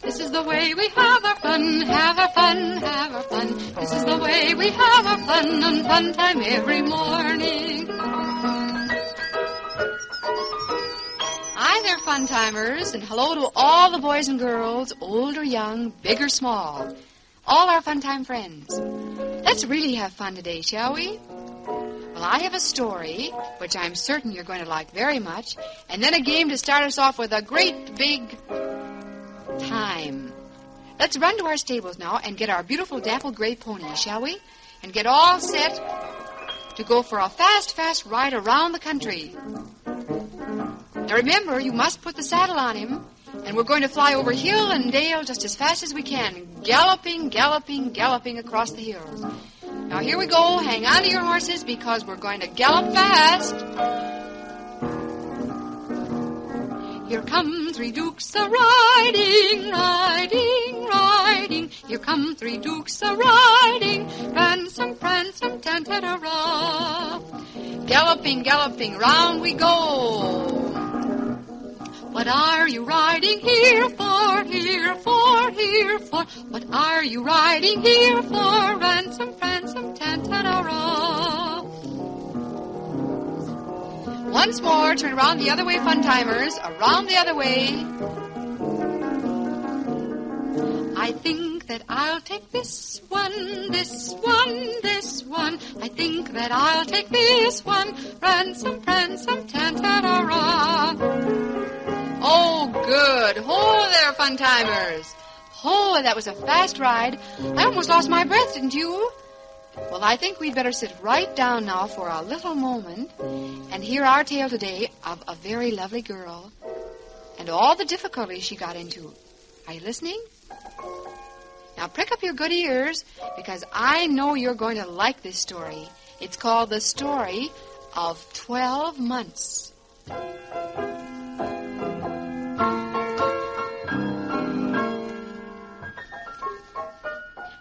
This is the way we have our fun, have our fun, have our fun. This is the way we have our fun on Funtime every morning. Hi there, Funtimers, and hello to all the boys and girls, old or young, big or small. All our Funtime friends. Let's really have fun today, shall we? Well, I have a story, which I'm certain you're going to like very much, and then a game to start us off with a great big time. Let's run to our stables now and get our beautiful dappled gray pony, shall we? And get all set to go for a fast ride around the country. Now remember, you must put the saddle on him, and we're going to fly over hill and dale just as fast as we can, galloping, galloping, galloping across the hills. Now here we go. Hang on to your horses because we're going to gallop fast. Here come three dukes a-riding, riding, riding. Here come three dukes a-riding, prancing, prancing, tan-ta-da-ra. Galloping, galloping, round we go. What are you riding here for, here for, here for? What are you riding here for? Ransom, pransome, tan-ta-da-ra. Once more, turn around the other way, Funtimers. Around the other way. I think that I'll take this one, this one, this one. I think that I'll take this one. Ransom, pransome, tan-ta-da-ra. Oh, good. Ho there, Funtimers. Oh, that was a fast ride. I almost lost my breath, didn't you? Well, I think we'd better sit right down now for a little moment and hear our tale today of a very lovely girl and all the difficulties she got into. Are you listening? Now, prick up your good ears because I know you're going to like this story. It's called The Story of 12 Months.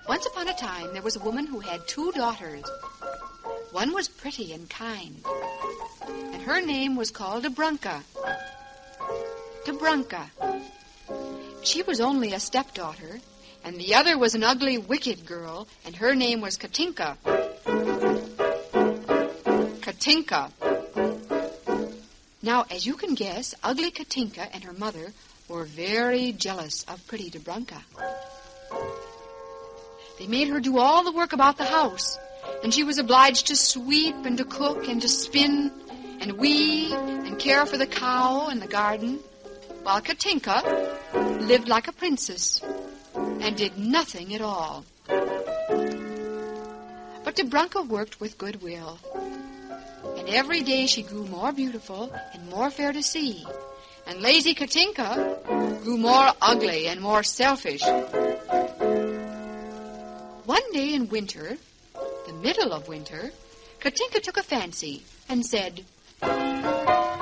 Once upon a time, there was a woman who had 2 daughters. One was pretty and kind, and her name was called Dobrunka. Dobrunka. She was only a stepdaughter, and the other was an ugly, wicked girl, and her name was Katinka. Katinka. Now, as you can guess, ugly Katinka and her mother were very jealous of pretty Dobrunka. They made her do all the work about the house, and she was obliged to sweep and to cook and to spin and weave and care for the cow and the garden, while Katinka lived like a princess and did nothing at all. But Dobrunka worked with good will, and every day she grew more beautiful and more fair to see, and lazy Katinka grew more ugly and more selfish. One day in winter, the middle of winter, Katinka took a fancy and said, I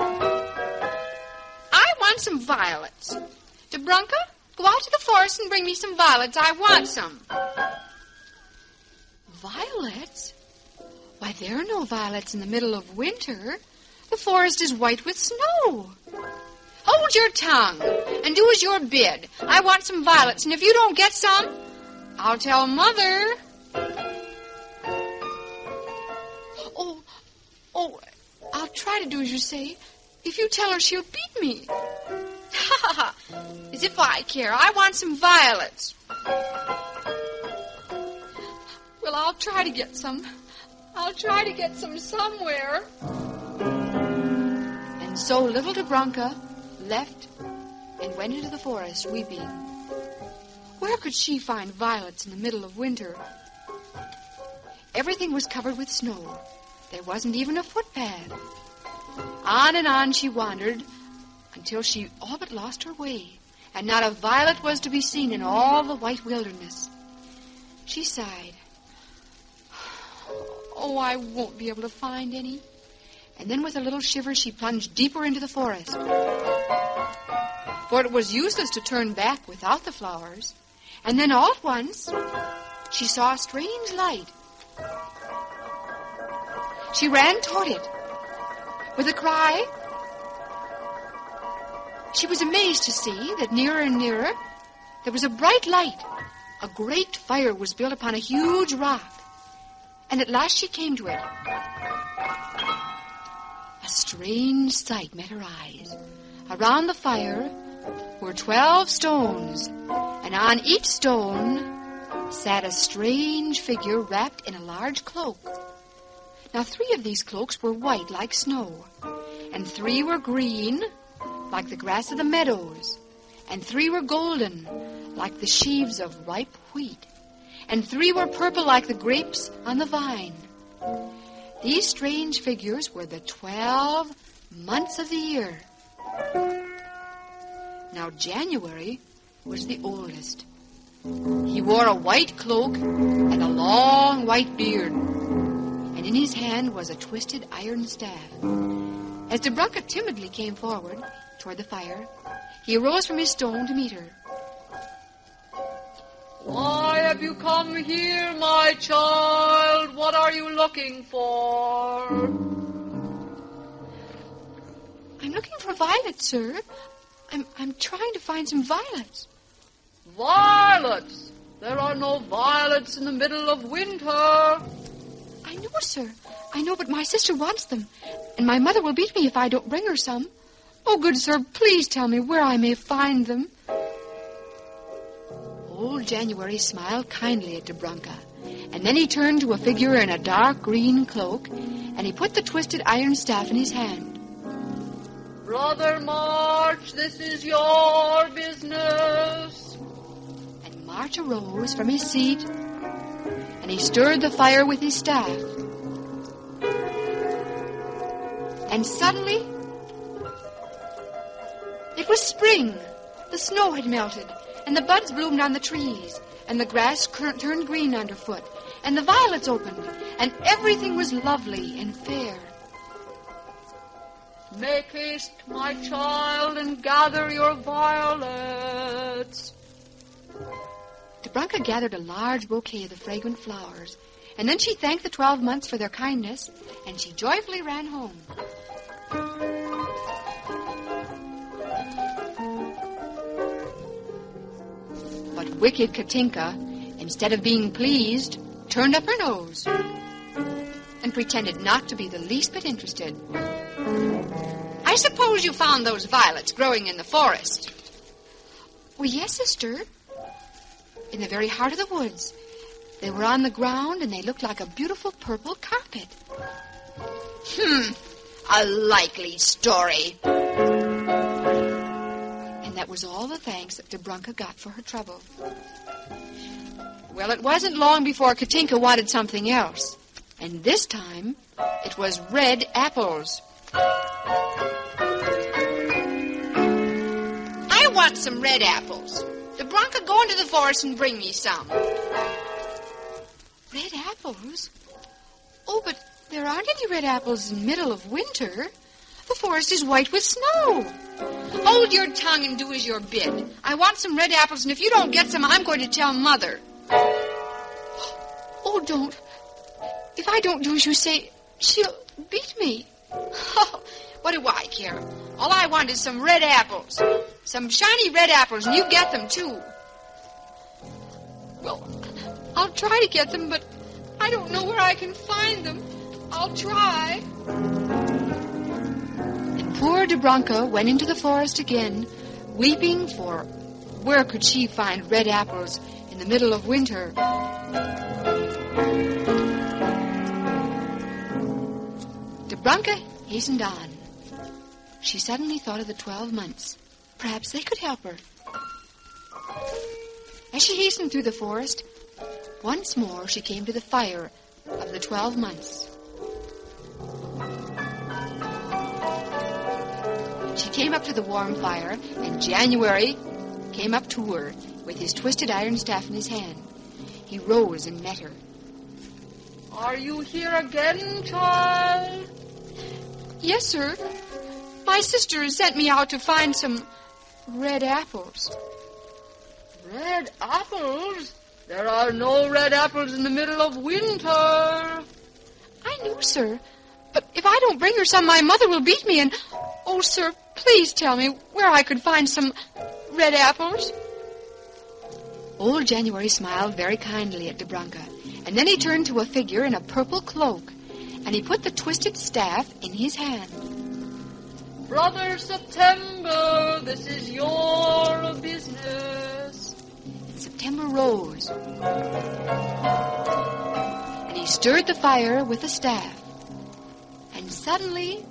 want some violets. Dobrunka, go out to the forest and bring me some violets. I want some. Violets? Why, there are no violets in the middle of winter. The forest is white with snow. Hold your tongue and do as you're bid. I want some violets, and if you don't get some, I'll tell Mother. Oh, I'll try to do as you say. If you tell her, she'll beat me. Ha, ha, ha. As if I care. I want some violets. Well, I'll try to get some. I'll try to get some somewhere. And so little Dobrunka left and went into the forest weeping. Where could she find violets in the middle of winter? Everything was covered with snow. There wasn't even a footpath. On and on she wandered until she all but lost her way, and not a violet was to be seen in all the white wilderness. She sighed. Oh, I won't be able to find any. And then with a little shiver, she plunged deeper into the forest. For it was useless to turn back without the flowers. And then all at once, she saw a strange light. She ran toward it. With a cry, she was amazed to see that nearer and nearer there was a bright light. A great fire was built upon a huge rock. And at last she came to it. A strange sight met her eyes. Around the fire were 12 stones, and on each stone sat a strange figure wrapped in a large cloak. Now 3 of these cloaks were white like snow, and 3 were green like the grass of the meadows, and 3 were golden like the sheaves of ripe wheat, and 3 were purple like the grapes on the vine. These strange figures were the 12 months of the year. Now January was the oldest. He wore a white cloak and a long white beard, and in his hand was a twisted iron staff. As Dobrunka timidly came forward toward the fire, he arose from his stone to meet her. Why have you come here, my child? What are you looking for? I'm looking for violets, sir. I'm trying to find some violets. Violets? There are no violets in the middle of winter. I know, sir. I know, but my sister wants them, and my mother will beat me if I don't bring her some. Oh, good sir, please tell me where I may find them. Old January smiled kindly at Dobrunka, and then he turned to a figure in a dark green cloak, and he put the twisted iron staff in his hand. Brother March, this is your business. And March arose from his seat, and he stirred the fire with his staff. And suddenly, it was spring. The snow had melted, and the buds bloomed on the trees, and the grass turned green underfoot, and the violets opened, and everything was lovely and fair. Make haste, my child, and gather your violets. Dobrunka gathered a large bouquet of the fragrant flowers, and then she thanked the 12 months for their kindness, and she joyfully ran home. But wicked Katinka, instead of being pleased, turned up her nose and pretended not to be the least bit interested. I suppose you found those violets growing in the forest. Well, yes, sister. In the very heart of the woods. They were on the ground, and they looked like a beautiful purple carpet. A likely story. And that was all the thanks that Dobrunka got for her trouble. Well, it wasn't long before Katinka wanted something else. And this time, it was red apples. I want some red apples. Dobrunka, go into the forest and bring me some. Red apples? Oh, but there aren't any red apples in the middle of winter. The forest is white with snow. Hold your tongue and do as you're bid. I want some red apples, and if you don't get some, I'm going to tell Mother. Oh, don't. If I don't do as you say, she'll beat me. Oh, what do I care? All I want is some red apples. Some shiny red apples, and you get them, too. Well, I'll try to get them, but I don't know where I can find them. I'll try. And poor Dobrunka went into the forest again, weeping for where could she find red apples in the middle of winter. Dobrunka hastened on. She suddenly thought of the 12 months. Perhaps they could help her. As she hastened through the forest, once more she came to the fire of the 12 months. She came up to the warm fire, and January came up to her with his twisted iron staff in his hand. He rose and met her. Are you here again, child? Yes, sir. My sister has sent me out to find some red apples. Red apples? There are no red apples in the middle of winter. I know, sir. But if I don't bring her some, my mother will beat me, and... Oh, sir, please tell me where I could find some red apples. Old January smiled very kindly at Dobrunka, and then he turned to a figure in a purple cloak, and he put the twisted staff in his hand. Brother September, this is your business. September rose, and he stirred the fire with the staff. And suddenly,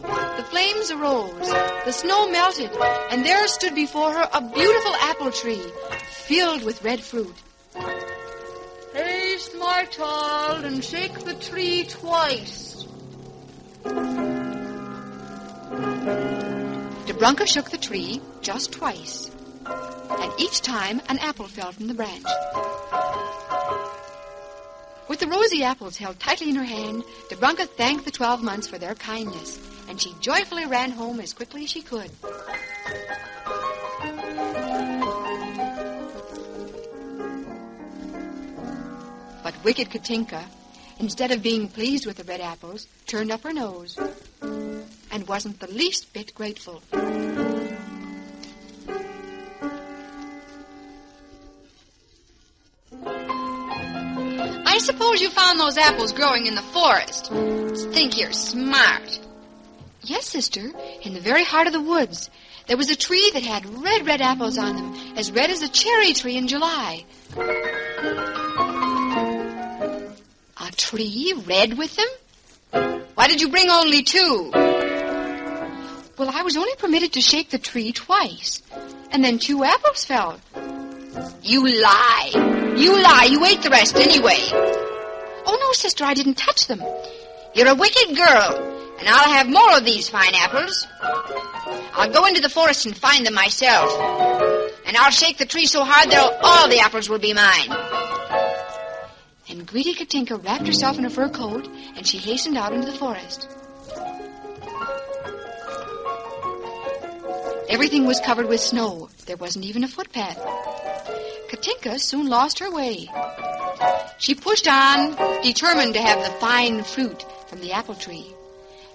the flames arose, the snow melted, and there stood before her a beautiful apple tree filled with red fruit. Haste, my child, and shake the tree twice. Dobrunka shook the tree just twice, and each time an apple fell from the branch. With the rosy apples held tightly in her hand, Dobrunka thanked the 12 months for their kindness, and she joyfully ran home as quickly as she could. But wicked Katinka, instead of being pleased with the red apples, turned up her nose and wasn't the least bit grateful. I suppose you found those apples growing in the forest. Think you're smart. Yes, sister, in the very heart of the woods. There was a tree that had red apples on them, as red as a cherry tree in July. A tree red with them? Why did you bring only 2? Well, I was only permitted to shake the tree twice, and then 2 apples fell. You lie. You lie. You ate the rest anyway. Oh, no, sister, I didn't touch them. You're a wicked girl, and I'll have more of these fine apples. I'll go into the forest and find them myself, and I'll shake the tree so hard that all the apples will be mine. And greedy Katinka wrapped herself in a fur coat, and she hastened out into the forest. Everything was covered with snow. There wasn't even a footpath. Katinka soon lost her way. She pushed on, determined to have the fine fruit from the apple tree.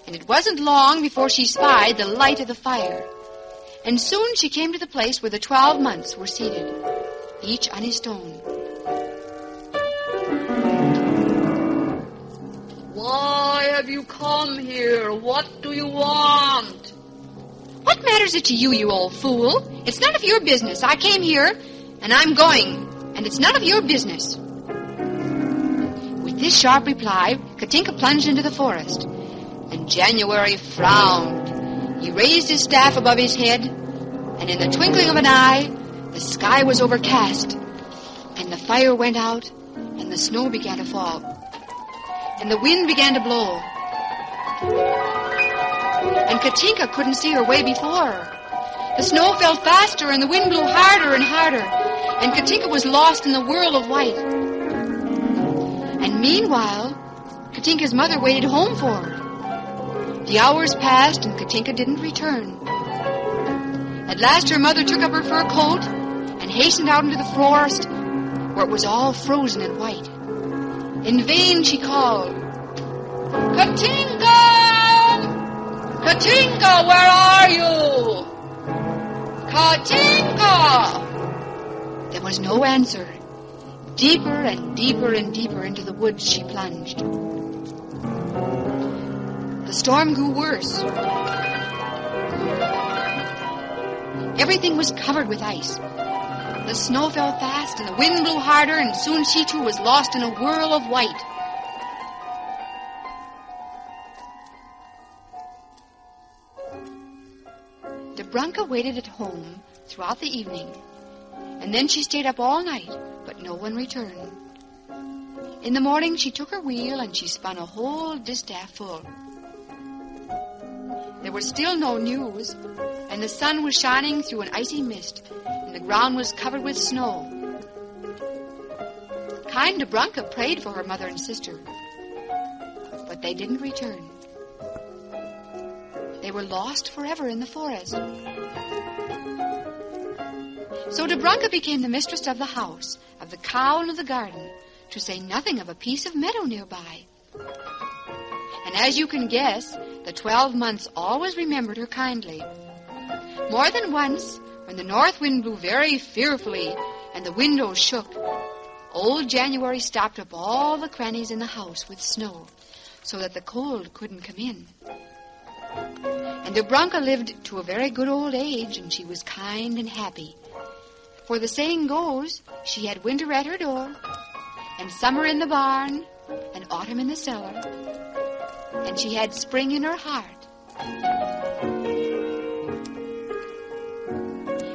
And it wasn't long before she spied the light of the fire. And soon she came to the place where the 12 months were seated, each on his stone. Why have you come here? What do you want? What matters it to you, you old fool? It's none of your business. I came here, and I'm going, and it's none of your business. With this sharp reply, Katinka plunged into the forest, and January frowned. He raised his staff above his head, and in the twinkling of an eye, the sky was overcast, and the fire went out, and the snow began to fall, and the wind began to blow. And Katinka couldn't see her way before her. The snow fell faster, and the wind blew harder and harder, and Katinka was lost in the whirl of white. And meanwhile, Katinka's mother waited home for her. The hours passed, and Katinka didn't return. At last her mother took up her fur coat and hastened out into the forest, where it was all frozen and white. In vain she called, "Katinka! Katinka, where are you? Katinka!" There was no answer. Deeper and deeper and deeper into the woods she plunged. The storm grew worse. Everything was covered with ice. The snow fell fast, and the wind blew harder, and soon she too was lost in a whirl of white. Dobrunka waited at home throughout the evening, and then she stayed up all night, but no one returned. In the morning, she took her wheel, and she spun a whole distaff full. There was still no news, and the sun was shining through an icy mist, and the ground was covered with snow. Kind Dobrunka prayed for her mother and sister, but they didn't return. They were lost forever in the forest. So Dobrunka became the mistress of the house, of the cow, and of the garden, to say nothing of a piece of meadow nearby. And as you can guess, the 12 months always remembered her kindly. More than once, when the north wind blew very fearfully, and the windows shook. Old January stopped up all the crannies in the house with snow so that the cold couldn't come in. And Dubranka lived to a very good old age, and she was kind and happy. For the saying goes, she had winter at her door, and summer in the barn, and autumn in the cellar, and she had spring in her heart.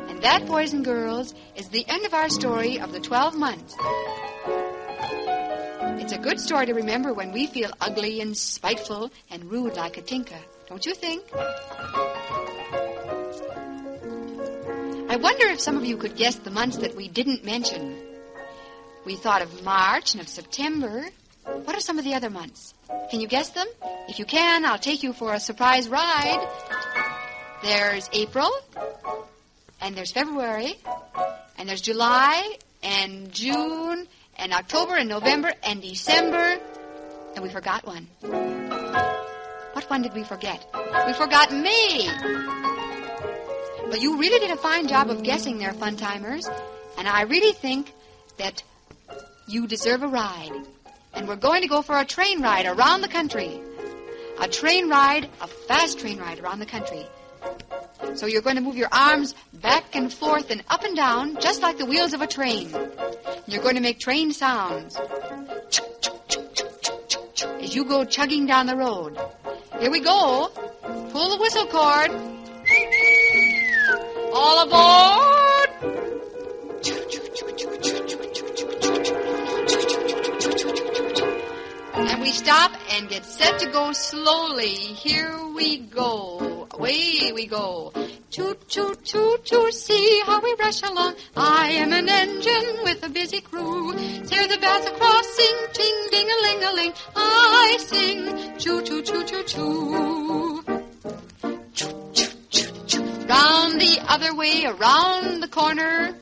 And that, boys and girls, is the end of our story of the 12 months. It's a good story to remember when we feel ugly and spiteful and rude like a Tinka, don't you think? I wonder if some of you could guess the months that we didn't mention. We thought of March and of September. What are some of the other months? Can you guess them? If you can, I'll take you for a surprise ride. There's April, and there's February, and there's July, and June, and October, and November, and December, and we forgot one. What one did we forget? We forgot May. But you really did a fine job of guessing there, Fun-Timers, and I really think that you deserve a ride. And we're going to go for a train ride around the country. A train ride, a fast train ride around the country. So you're going to move your arms back and forth and up and down, just like the wheels of a train. You're going to make train sounds as you go chugging down the road. Here we go. Pull the whistle cord. All aboard! And we stop and get set to go slowly. Here we go. Away we go. Toot, toot, toot, toot, see how we rush along. I am an engine with a busy crew. Hear the bells a-crossing, ting, ding-a-ling-a-ling. I sing, choo, choo, choo, choo, choo. Round the other way, around the corner.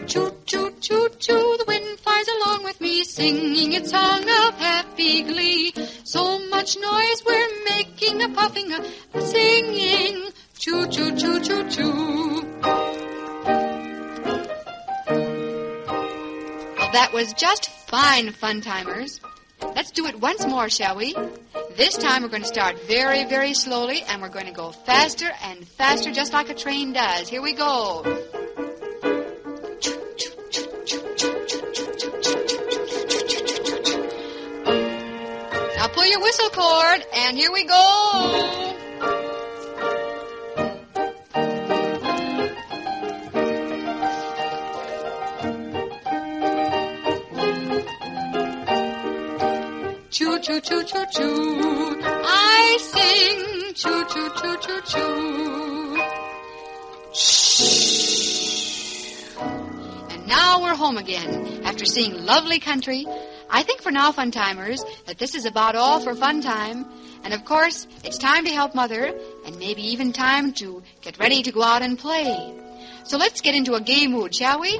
Toot, toot, toot, toot, the wind flies along with me, singing its song of happy glee. So much noise we're making, a puffing, a singing, choo, choo, choo, choo, choo. Well, that was just fine, Fun-Timers. Let's do it once more, shall we? This time we're going to start very, very slowly, and we're going to go faster and faster, just like a train does. Here we go. Now pull your whistle cord, and here we go. Choo, choo, choo, choo, choo. I sing, choo, choo, choo, choo, choo. Shh. And now we're home again, after seeing lovely country. I think for now, Fun-Timers, that this is about all for Fun Time. And of course, it's time to help Mother, and maybe even time to get ready to go out and play. So let's get into a gay mood, shall we?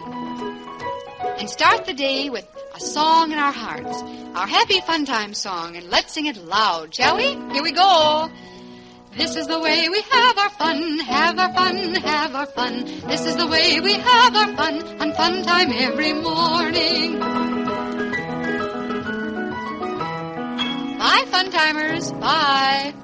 And start the day with a song in our hearts, our happy Fun Time song, and let's sing it loud, shall we? Here we go. This is the way we have our fun, have our fun, have our fun. This is the way we have our fun on Fun Time every morning. Bye, Fun-Timers. Bye.